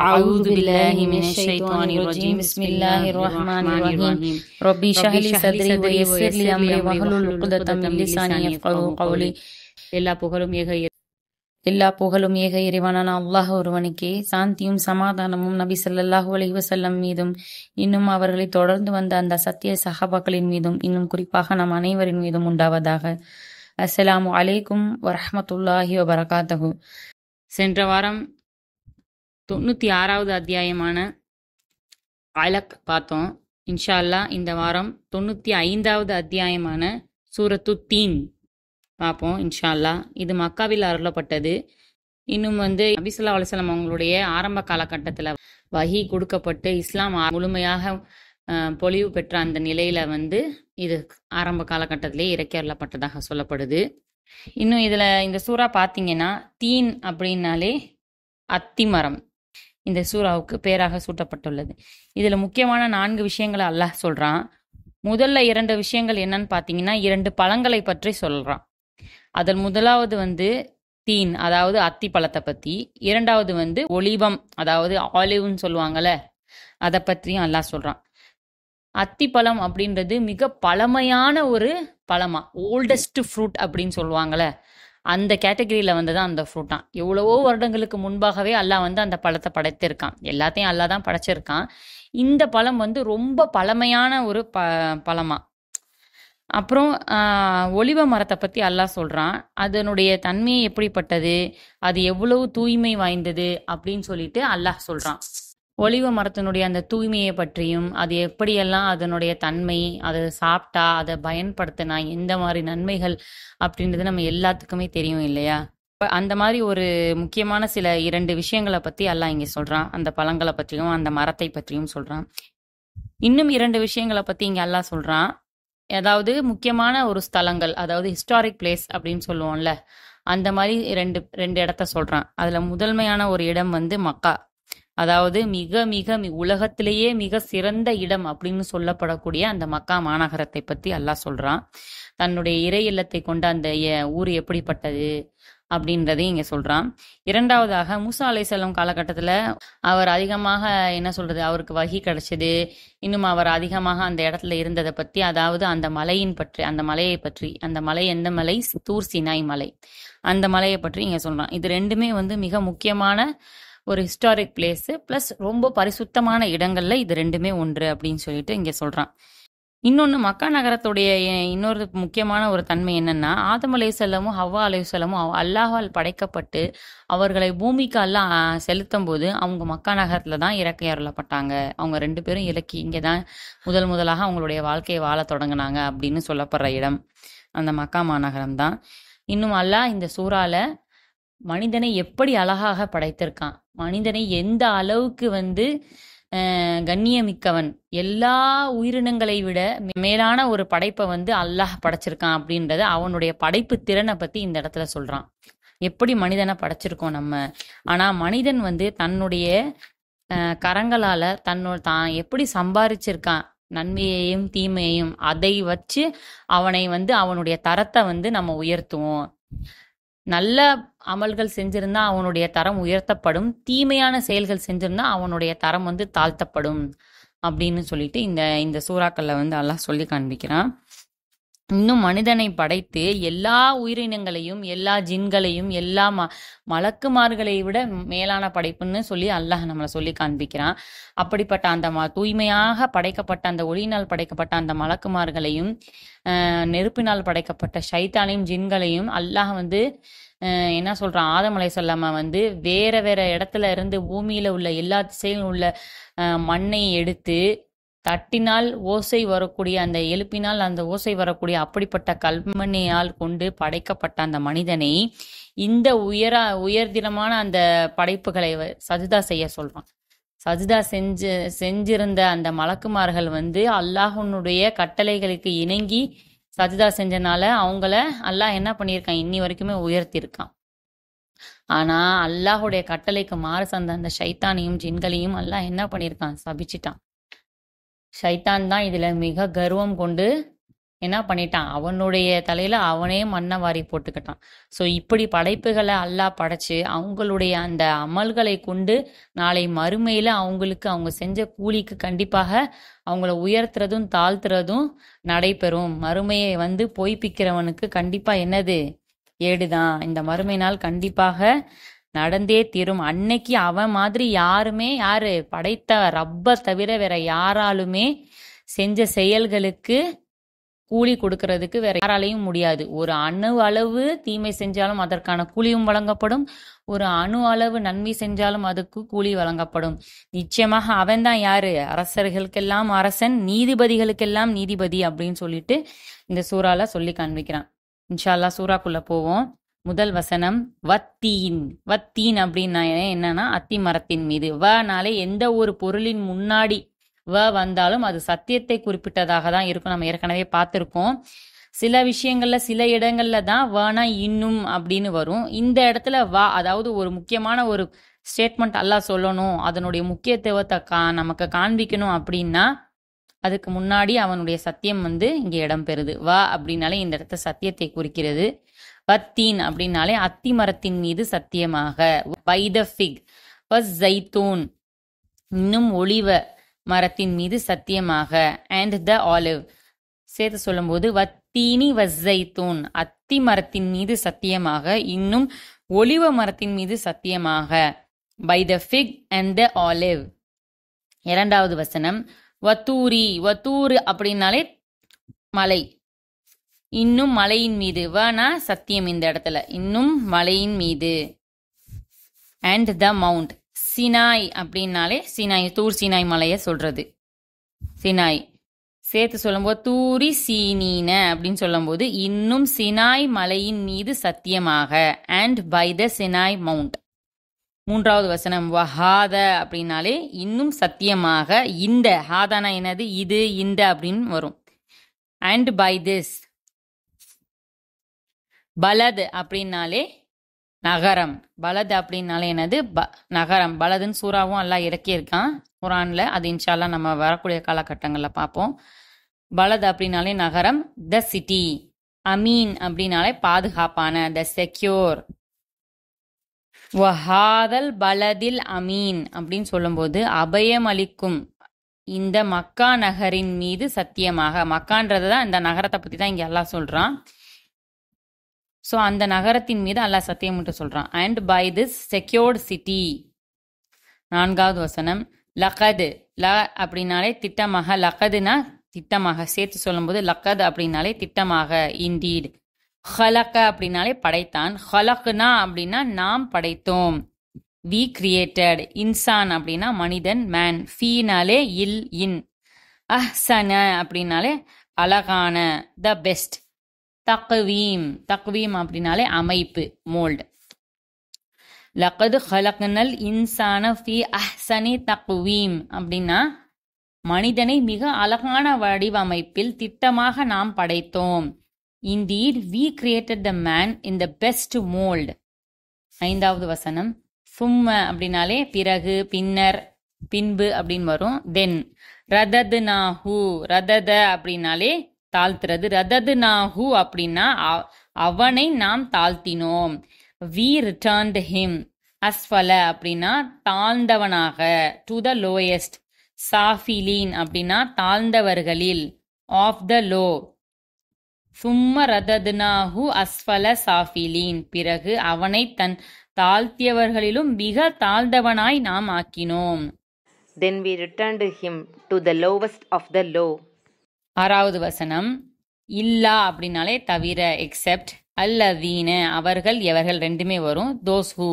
أعوذ بالله من الشيطان الرجيم بسم الله الرحمن الرحيم ربي اشرح لي صدري ويسر لي أمري واحلل عقدة من لساني يفقهوا قولي. எல்லா புகழும் ஏக இறைவனான அல்லாஹ் ஒருவனுக்கே. சாந்தியும் சமாதானமும் நபி ஸல்லல்லாஹு அலைஹி வஸல்லம் மீதும் இன்னும் அவர்களை தொடர்ந்து வந்த அந்த சத்திய சஹாபாக்களின் மீதும் இன்னும் குறிப்பாக நம் அனைவரின் மீதும் உண்டாவதாக. அஸ்ஸலாமு அலைக்கும் வரஹ்மத்துல்லாஹி வபரகாத்துஹு. சென்ற வாரம் 96வது அத்தியாயமான அலக் பார்த்தோம். இன்ஷா அல்லாஹ் இந்த வாரம் 95வது அத்தியாயமான சூரத்து தீன் பார்ப்போம் இன்ஷா அல்லாஹ். இது மக்காவில் அருளப்பட்டது. இன்னும் நபி ஸல்லல்லாஹு அலைஹி வஸல்லம் அவங்களுடைய ஆரம்ப காலகட்டத்தில் வஹி கொடுக்கப்பட்டு இஸ்லாம் முழுமையாக பொலிவு பெற்ற அந்த நிலையில இது ஆரம்ப காலகட்டத்திலே இறக்கி அருளப்பட்டதாக சொல்லப்படுது. இன்னும் இதுல இந்த சூறா பார்த்தீங்கன்னா தீன் அப்படின்னாலே அத்திமரம் இந்த சூறாவுக்கு பேராக சூட்டப்பட்டுள்ளது. இதுல முக்கியமான 4 விஷயங்களை அல்லாஹ் சொல்றான். முதல்ல 2 விஷயங்கள் என்னன்னு பார்த்தீங்கன்னா 2 பழங்களை பற்றி சொல்றான். அதில் முதலாவது தீன், அதாவது அத்தி பழத்தை பத்தி. இரண்டாவது ஒலிவம், அதாவது ஆலிவ்னு சொல்லுவாங்கல்ல, அதை பற்றியும் அல்லாஹ் சொல்றான். அத்திப்பழம் அப்படின்றது மிக பழமையான ஒரு பழமா, ஓல்டஸ்ட் ஃப்ரூட் அப்படின்னு சொல்லுவாங்கல்ல, அந்த கேட்டகரியில தான் அந்த ஃப்ரூட்டான். எவ்வளவோ வருடங்களுக்கு முன்பாகவே அல்லாஹ் அந்த பழத்தை படைத்திருக்கான். எல்லாத்தையும் அல்லாஹ் தான் படைச்சிருக்கான். இந்த பழம் ரொம்ப பழமையான ஒரு பழமா. அப்புறம் ஒலிவ மரத்தை பத்தி அல்லாஹ் சொல்றான். அதனுடைய தன்மை எப்படிப்பட்டது, அது எவ்வளவு தூய்மை வாய்ந்தது அப்படின்னு சொல்லிட்டு அல்லாஹ் சொல்றான். ஒலிவ மரத்தினுடைய அந்த தூய்மையை பற்றியும், அது எப்படியெல்லாம் அதனுடைய தன்மை, அதை சாப்பிட்டா அதை பயன்படுத்தினா எந்த மாதிரி நன்மைகள் அப்படின்றது நம்ம எல்லாத்துக்குமே தெரியும் இல்லையா. அந்த மாதிரி ஒரு முக்கியமான சில 2 விஷயங்களை பத்தி அல்லாஹ் இங்க சொல்றான். அந்த பழங்களை பற்றியும் அந்த மரத்தை பற்றியும் சொல்றான். இன்னும் 2 விஷயங்களை பத்தி இங்க அல்லாஹ் சொல்றான். அதாவது முக்கியமான ஒரு ஸ்தலங்கள், அதாவது ஹிஸ்டாரிக் பிளேஸ் அப்படின்னு சொல்லுவோம்ல, அந்த மாதிரி ரெண்டு இடத்த சொல்றான். அதுல முதன்மையான ஒரு இடம் மக்கா, அதாவது மிக மிக உலகத்திலேயே மிக சிறந்த இடம் அப்படின்னு சொல்லப்படக்கூடிய அந்த மக்கா மாநகரத்தை பத்தி அல்லாஹ் சொல்றான். தன்னுடைய இறை இல்லத்தை கொண்ட அந்த ஊர் எப்படிப்பட்டது அப்படின்றதையும் இங்க சொல்றான். இரண்டாவதாக மூசா அலைஹிஸ்ஸலாம் காலகட்டத்துல அவர் அதிகமாக அவருக்கு வஹி கிடைச்சது. இன்னும் அவர் அதிகமாக அந்த இடத்துல இருந்ததை பத்தி, அதாவது அந்த மலையை பற்றி, அந்த மலை எந்த மலை, தூர் சினாய் மலை, அந்த மலையை பற்றி இங்க சொல்றான். இது ரெண்டுமே மிக முக்கியமான ஒரு ஹிஸ்டாரிக் பிளேஸ், பிளஸ் ரொம்ப பரிசுத்தமான இடங்கள்ல இது ரெண்டுமே ஒன்று அப்படின்னு சொல்லிட்டு இங்க சொல்றான். இன்னொன்று, மக்கா நகரத்துடைய இன்னொரு முக்கியமான ஒரு தன்மை என்னன்னா, ஆதம் அலைஹிஸ்ஸலாமும் ஹவ்வா அலைஹிஸ்ஸலாமும் அல்லாஹ்வால் படைக்கப்பட்டு அவர்களை பூமிக்கு அல்லாஹ் செலுத்தும் போது அவங்க மக்கா நகரத்துல தான் இறக்கி அருளப்பட்டாங்க. அவங்க 2 பேரும் இங்கே தான் முதலாக அவங்களுடைய வாழ்க்கையை வாழ தொடங்கினாங்க அப்படின்னு சொல்லப்படுற இடம் அந்த மக்கா மாநகரம் தான். இன்னும் அல்லாஹ் இந்த சூறால மனிதனை எப்படி அழகாக படைத்திருக்கான், மனிதனை எந்த அளவுக்கு கண்ணியமிக்கவன், எல்லா உயிரினங்களை விட மேலான ஒரு படைப்பை அல்லாஹ் படைச்சிருக்கான் அப்படின்றத, அவனுடைய படைப்பு திறனை பத்தி இந்த இடத்துல சொல்றான். எப்படி மனிதனை படைச்சிருக்கோம் நம்ம. ஆனா மனிதன் தன்னுடைய கரங்களால தான் எப்படி சம்பாரிச்சிருக்கான் நன்மையையும் தீமையையும், அதை வச்சு அவனை அவனுடைய தரத்தை நம்ம உயர்த்துவோம். நல்ல அமல்கள் செஞ்சிருந்தா அவனுடைய தரம் உயர்த்தப்படும், தீமையான செயல்கள் செஞ்சிருந்தா அவனுடைய தரம் தாழ்த்தப்படும் அப்படின்னு சொல்லிட்டு இந்த சூறாக்கள்ல அல்லாஹ் சொல்லி காண்பிக்கிறான். இன்னும் மனிதனை படைத்து எல்லா உயிரினங்களையும், எல்லா ஜின்களையும், எல்லா மலக்குமார்களை விட மேலான படைப்புன்னு சொல்லி அல்லாஹ் நம்மளை சொல்லி காண்பிக்கிறான். அப்படிப்பட்ட அந்த தூய்மையாக படைக்கப்பட்ட அந்த ஒளியினால் படைக்கப்பட்ட அந்த மலக்குமார்களையும், நெருப்பினால் படைக்கப்பட்ட ஷைத்தானையும் ஜின்களையும் அல்லாஹ் என்ன சொல்றான், ஆதம் அலைஹிஸ்ஸலாம் வேற வேற இடத்துல இருந்து பூமியில உள்ள எல்லா திசையிலும் உள்ள மண்ணை எடுத்து தட்டினால் ஓசை வரக்கூடிய, அந்த எழுப்பினால் அந்த ஓசை வரக்கூடிய அப்படிப்பட்ட கல்மணியால் கொண்டு படைக்கப்பட்ட அந்த மனிதனை இந்த உயர்தினமான அந்த படைப்புகளை சஜ்தா செய்ய சொல்றான். சஜ்தா செஞ்சிருந்த அந்த மலக்குமார்கள் அல்லாஹ்வுடைய கட்டளைகளுக்கு இணங்கி சஜ்தா செஞ்சனால அவங்கள அல்லாஹ் என்ன பண்ணியிருக்கான், இன்னி வரைக்குமே உயர்த்தியிருக்கான். ஆனா அல்லாஹுடைய கட்டளைக்கு மாறு சந்த அந்த ஷைத்தானையும் ஜின்களையும் அல்லாஹ் என்ன பண்ணியிருக்கான், சபிச்சிட்டான். ஷைத்தான் தான் இதுல மிக கர்வம் கொண்டு என்ன பண்ணிட்டான், அவனுடைய தலையில அவனே மண்ணை வாரி போட்டுக்கிட்டான். ஸோ இப்படி படைப்புகளை அல்லாஹ் படைச்சு அவங்களுடைய அந்த அமல்களை கொண்டு நாளை மறுமையில அவங்களுக்கு அவங்க செஞ்ச கூலிக்கு கண்டிப்பாக அவங்கள உயர்த்துறதும் தாழ்த்துறதும் நடைபெறும். மறுமையை பொய்ப்பிக்கிறவனுக்கு கண்டிப்பா என்னது, ஏடுதான். இந்த மறுமை நாள் கண்டிப்பாக நடந்தே தீரும். அன்னைக்கு அவன் மாதிரி யாருமே, யாரு படைத்த ரப்ப தவிர வேற யாராலுமே செஞ்ச செயல்களுக்கு கூலி கொடுக்கறதுக்கு வேற யாராலையும் முடியாது. ஒரு அணு அளவு தீமை செஞ்சாலும் அதற்கான கூலியும் வழங்கப்படும், ஒரு அணு அளவு நன்மை செஞ்சாலும் அதுக்கு கூலி வழங்கப்படும். நிச்சயமாக அவன் தான் யாரு, அரசர்களுக்கெல்லாம் அரசன், நீதிபதிகளுக்கெல்லாம் நீதிபதி அப்படின்னு சொல்லிட்டு இந்த சூறால சொல்லி காண்பிக்கிறான். இன்ஷா அல்லாஹ் சூறாக்குள்ள போவோம். முதல் வசனம், வத்தீன். வத்தீன் அப்படின்னா என்னன்னா அத்தி மரத்தின் மீது. வனாலே எந்த ஒரு பொருளின் முன்னாடி வந்தாலும் அது சத்தியத்தை குறிப்பிட்டதாக தான் இருக்கும். நம்ம ஏற்கனவே பார்த்திருக்கோம். சில விஷயங்கள்ல சில இடங்கள்ல தான் வனா இன்னும் அப்படின்னு வரும். இந்த இடத்துல அதாவது ஒரு முக்கியமான ஒரு ஸ்டேட்மெண்ட் அல்லாஹ் சொல்லணும், அதனுடைய முக்கியத்துவத்தை நமக்கு காண்பிக்கணும் அப்படின்னா அதுக்கு முன்னாடி அவனுடைய சத்தியம் இங்க இடம்பெறுது. அப்படின்னாலே இந்த இடத்த சத்தியத்தை குறிக்கிறது. வத்தீன் அப்படின்னாலே அத்தி மரத்தின் மீது சத்தியமாக. பை த ஃபிக். ஜைத்தூன் இன்னும் ஒலிவ மரத்தின் மீது சத்தியமாக. அண்ட் த ஆலிவ் சேர்த்து சொல்லும்போது வத்தீனி வஸ்ஸைத்தூன் அத்தி மரத்தின் மீது சத்தியமாக, இன்னும் ஒலிவ மரத்தின் மீது சத்தியமாக. By the fig and the olive. இரண்டாவது வசனம், வத்தூரி. வத்தூர் அப்படின்னாலே மலை, இன்னும் மலையின் மீது. வனா சத்தியம் இந்த இடத்துல, இன்னும் மலையின் மீது. And the mount. சினாய் அப்படின்னாலே சினாய், தூர் சினாய் மலையை சொல்றது. சினாய் சேர்த்து சொல்லும்போது தூரி சீனீன அப்படின்னு சொல்லும்போது இன்னும் சினாய் மலையின் மீது சத்தியமாக. And by the Sinai mount. மூன்றாவது வசனம், வஹாத அப்படின்னாலே இன்னும் சத்தியமாக. இந்த ஹாதானா என்னது, இது இந்த அப்படின்னு வரும். And by this. பலத் அப்படின்னாலே நகரம். பலத் அப்படின்னாலே என்னது, நகரம். பலதுன்னு சூறாவும் எல்லாம் இறக்கியிருக்கான் குரான்ல. அது இன்ஷால்லா நம்ம வரக்கூடிய காலகட்டங்கள்ல பார்ப்போம். பலத் அப்படின்னாலே நகரம். த சிட்டி. அமீன் அப்படின்னாலே பாதுகாப்பான, த செக்யூர். வஹாதல் பலதில் அமீன் அப்படின்னு சொல்லும்போது அபயம் அளிக்கும் இந்த மக்கா நகரின் மீது சத்தியமாக. மக்கான்றதுதான் இந்த நகரத்தை பத்தி தான் இங்க எல்லாம் சொல்றான். ஸோ அந்த நகரத்தின் மீது அல்லாஹ் சத்தியம் மட்டும் சொல்றான். And by this secured city. நான்காவது வசனம், லகது. அப்படின்னாலே திட்டமாக. லகதுனா திட்டமாக. சேர்த்து சொல்லும்போது லகத் அப்படின்னாலே திட்டமாக. இண்டீட். ஹலக்க அப்படின்னாலே படைத்தான். ஹலக்னா அப்படின்னா நாம் படைத்தோம். We created. இன்சான் அப்படின்னா மனிதன், மேன். ஃபீனாலே இன். அஹ்சன அப்படின்னாலே அழகான, த பெஸ்ட். தக்வீம். தக்வீம் அப்படின்னாலே அமைப்பு, மோல்டு. லகது ஹலக்னல் இன்சான ஃபி அஹ்சனி தக்வீம் அப்படின்னா மனிதனை மிக அழகான வடிவமைப்பில் திட்டமாக நாம் படைத்தோம். Indeed, we created the man in the best mold. ஐந்தாவது வசனம், சும்ம அப்படின்னாலே பிறகு, பின்னர், பின்பு அப்படின்னு வரும். தென். ரதது நாஹு. ரதத அப்படின்னாலே தாழ்த்துறது. ரதது நாஹு அப்படின்னா அவனை நாம் தாழ்த்தினோம். We returned him. அஸ்ஃபல அப்படின்னா தாழ்ந்தவனாக, டு த லோயஸ்ட். சாஃபிலீன் அப்படின்னா தாழ்ந்தவர்களில், ஆஃப் த லோ. சும்ம ரததுனாஹு அஸ்ஃபல சாஃபிலீன் பிறகு அவனை தன் தாழ்த்தியவர்களிலும் மிக தாழ்ந்தவனாய் நாம் ஆக்கினோம். Then we returned him to the lowest of the low. ஆறாவது வசனம், இல்லா அப்படின்னாலே தவிர, எக்ஸெப்ட். அல்லதீன அவர்கள், எவர்கள் ரெண்டுமே வரும். Those who.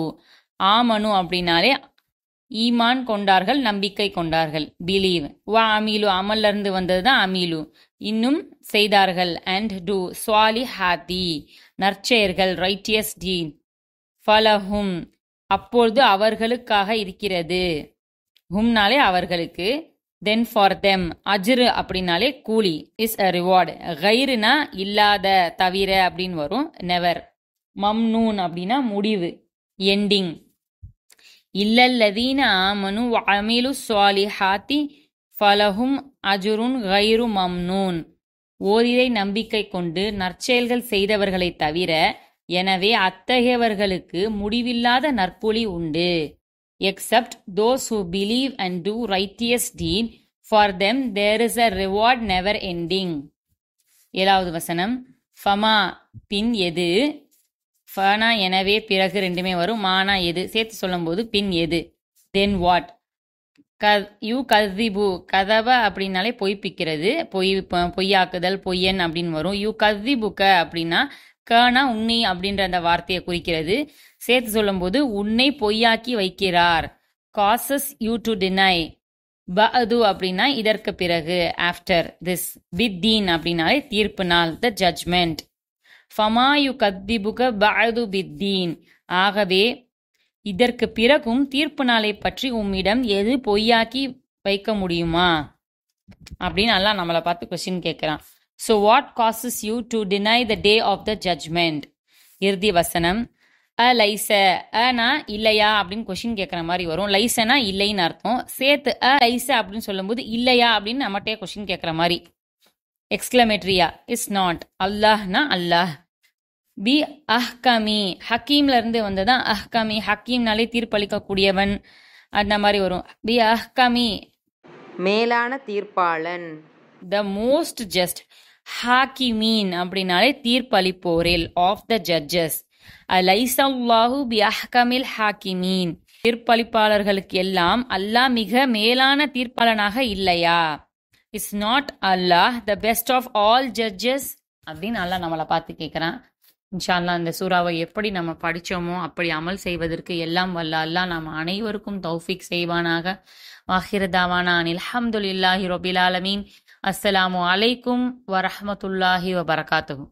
ஆமனு அப்படின்னாலே ஈமான் கொண்டார்கள், நம்பிக்கை கொண்டார்கள், பிலீவ். வா அமீலு அமல்ல இருந்து வந்தது தான் அமீலு, இன்னும் செய்தார்கள். அண்ட் டூ ஸ்வாலிஹாத்தி நற்செயர்கள், ரைட்டியஸ் டீட். ஃபலஹும் அப்பொழுது அவர்களுக்காக இருக்கிறது. ஹும்னாலே அவர்களுக்கு. தென் ஃபார் தெம். அஜ்ரு அப்படின்னாலே கூலி, இஸ் அ ரிவார்டு. கைருனா இல்லாத, தவிர அப்படின்னு வரும். நெவர். மம்னூன் அப்படின்னா முடிவு, எண்டிங். இல்லல்லதீன ஆமனு வஅமிலு ஸ்வாலிஹாத்தி ஃபலஹும் அஜ்ருன் கைரு மம்னூன். ஓரிரை நம்பிக்கை கொண்டு நற்செயல்கள் செய்தவர்களைத் தவிர, எனவே அத்தகையவர்களுக்கு முடிவில்லாத நற்கூலி உண்டு. Except those who believe and do righteous deed, for them there is a reward never ending. 7வது வசனம். ஃபமா பின் எது, ஃபனா எனவே பிறகு ரெண்டுமே வரும், மானா எது சேர்த்து சொல்லும்போது பின் எது, தென் வாட். யூ கதிபு, கதவ அப்படின்னாலே பொய்ப்பிக்கிறது, பொய்யாக்குதல், பொய்யன் அப்படின்னு வரும். யூ கதிபுக்க அப்படின்னா கனா உன்னை அப்படின்ற அந்த வார்த்தையை குறிக்கிறது. சேர்த்து சொல்லும்போது உன்னை பொய்யாக்கி வைக்கிறார். Causes you to deny. பஅது அப்படின்னா இதற்கு பிறகு, ஆஃப்டர் திஸ். பித்தீன் அப்படின்னாலே தீர்ப்பு நாள், த ஜட்ஜ்மெண்ட். ஃபமா யு கத்திபுக பஅது பித்தீன். ஆகவே இதற்கு பிறகும் தீர்ப்பு நாளை பற்றி உம்மிடம் எது பொய்யாக்கி வைக்க முடியுமா அப்படின்னு அல்லாஹ் நம்மளை பார்த்து கொஸ்டின் கேட்கிறான். So what causes you to deny the day of the judgement. இறுதி வசனம். லைச, அனா இல்லையா அப்படின்னு கொஸ்டின் கேட்குற மாதிரி வரும். லைசனா இல்லைன்னு அர்த்தம். சேர்த்து லைச அப்படின்னு சொல்லும்போது இல்லையா அப்படின்னு நம்மகிட்டே கொஸ்டின் கேட்குற மாதிரி. எக்ஸ்கிளமேட்ரியா, இஸ் நாட். அல்லாஹ்னா அல்லாஹ். பி அஹ்கமி, ஹக்கீம்ல இருந்து வந்ததான் அஹ்கமி. ஹக்கீம்னாலே தீர்ப்பளிக்கக்கூடியவன் அந்த மாதிரி வரும். பி அஹ்கமி மேலான தீர்ப்பாளன். The most just. ஹாக்கிமீன் அப்படின்னாலே தீர்ப்பளிப்போரில், ஆஃப் த ஜட்ஜஸ். அலைஸல்லாஹு பி அஹ்கமில் ஹாக்கிமீன். தீர்ப்பளிப்பாளர்களுக்கு எல்லாம் அல்லாஹ் மிக மேலான தீர்ப்பாளனாக இல்லையா? Is not Allah the best of all judges அப்படின்னு அல்லாஹ் நம்மளை பார்த்து கேட்குறான். இன்ஷா அல்லாஹ் இந்த சூறாவை எப்படி நம்ம படித்தோமோ அப்படி அமல் செய்வதற்கு எல்லாம் வல்ல அல்லாஹ் நம்ம அனைவருக்கும் தௌஃபீக் செய்வானாக. ஆஹிர தாவானா அனில் அல்ஹம்துலில்லாஹி ரபில் ஆலமீன். அஸ்ஸலாமு அலைக்கும் வரஹ்மத்துல்லாஹி வபரகாத்துஹு.